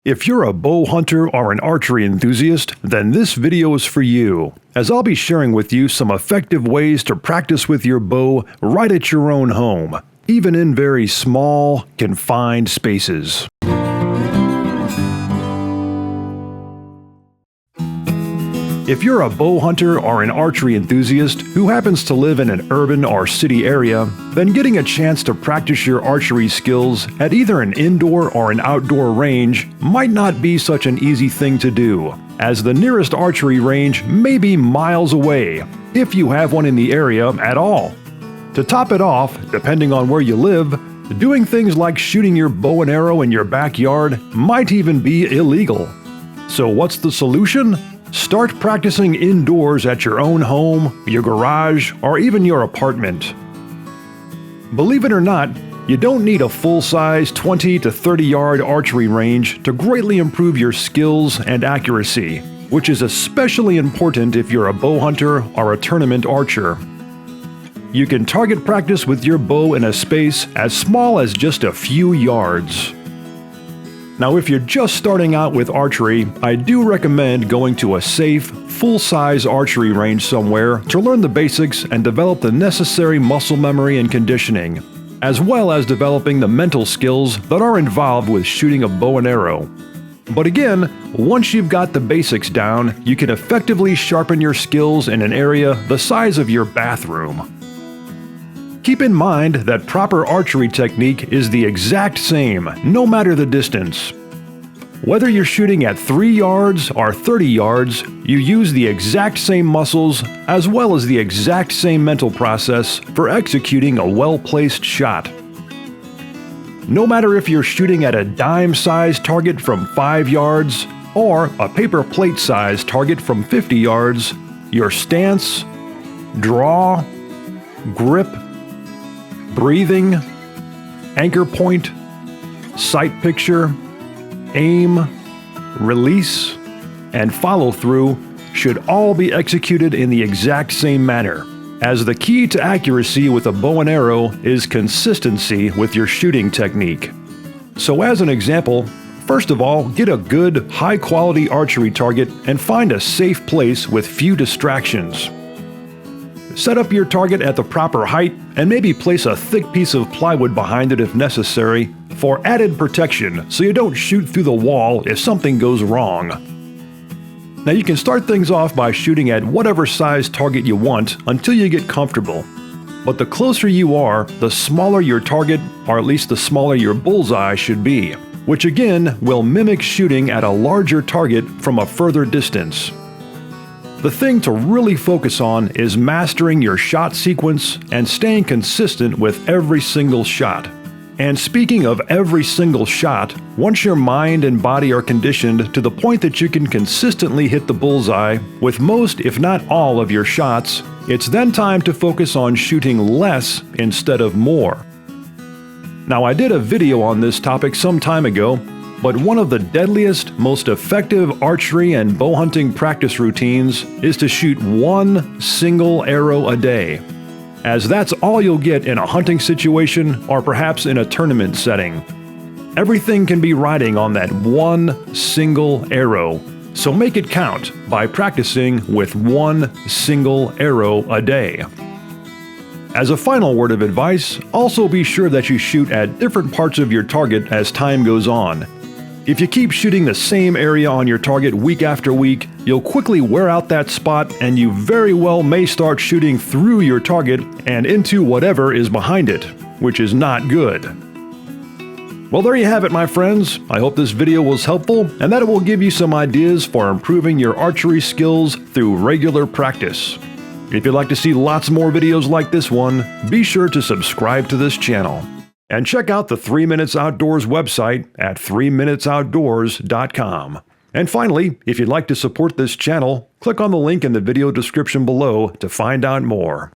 If you're a bow hunter or an archery enthusiast, then this video is for you, as I'll be sharing with you some effective ways to practice with your bow right at your own home, even in very small, confined spaces. If you're a bow hunter or an archery enthusiast who happens to live in an urban or city area, then getting a chance to practice your archery skills at either an indoor or an outdoor range might not be such an easy thing to do, as the nearest archery range may be miles away, if you have one in the area at all. To top it off, depending on where you live, doing things like shooting your bow and arrow in your backyard might even be illegal. So what's the solution? Start practicing indoors at your own home, your garage, or even your apartment. Believe it or not, you don't need a full-size 20 to 30-yard archery range to greatly improve your skills and accuracy, which is especially important if you're a bow hunter or a tournament archer. You can target practice with your bow in a space as small as just a few yards. Now, if you're just starting out with archery, I do recommend going to a safe, full-size archery range somewhere to learn the basics and develop the necessary muscle memory and conditioning, as well as developing the mental skills that are involved with shooting a bow and arrow. But again, once you've got the basics down, you can effectively sharpen your skills in an area the size of your bathroom. Keep in mind that proper archery technique is the exact same, no matter the distance. Whether you're shooting at 3 yards or 30 yards, you use the exact same muscles as well as the exact same mental process for executing a well-placed shot. No matter if you're shooting at a dime-sized target from 5 yards or a paper plate-sized target from 50 yards, your stance, draw, grip, breathing, anchor point, sight picture, aim, release, and follow through should all be executed in the exact same manner, as the key to accuracy with a bow and arrow is consistency with your shooting technique. So as an example, first of all, get a good, high-quality archery target and find a safe place with few distractions. Set up your target at the proper height and maybe place a thick piece of plywood behind it if necessary for added protection so you don't shoot through the wall if something goes wrong. Now you can start things off by shooting at whatever size target you want until you get comfortable. But the closer you are, the smaller your target, or at least the smaller your bullseye should be, which again will mimic shooting at a larger target from a further distance. The thing to really focus on is mastering your shot sequence and staying consistent with every single shot. And speaking of every single shot, once your mind and body are conditioned to the point that you can consistently hit the bullseye with most, if not all, of your shots, it's then time to focus on shooting less instead of more. Now, I did a video on this topic some time ago, but one of the deadliest, most effective archery and bow hunting practice routines is to shoot one single arrow a day, as that's all you'll get in a hunting situation or perhaps in a tournament setting. Everything can be riding on that one single arrow, so make it count by practicing with one single arrow a day. As a final word of advice, also be sure that you shoot at different parts of your target as time goes on. If you keep shooting the same area on your target week after week, you'll quickly wear out that spot and you very well may start shooting through your target and into whatever is behind it, which is not good. Well, there you have it, my friends. I hope this video was helpful and that it will give you some ideas for improving your archery skills through regular practice. If you'd like to see lots more videos like this one, be sure to subscribe to this channel. And check out the 3 Minutes Outdoors website at 3minutesoutdoors.com. And finally, if you'd like to support this channel, click on the link in the video description below to find out more.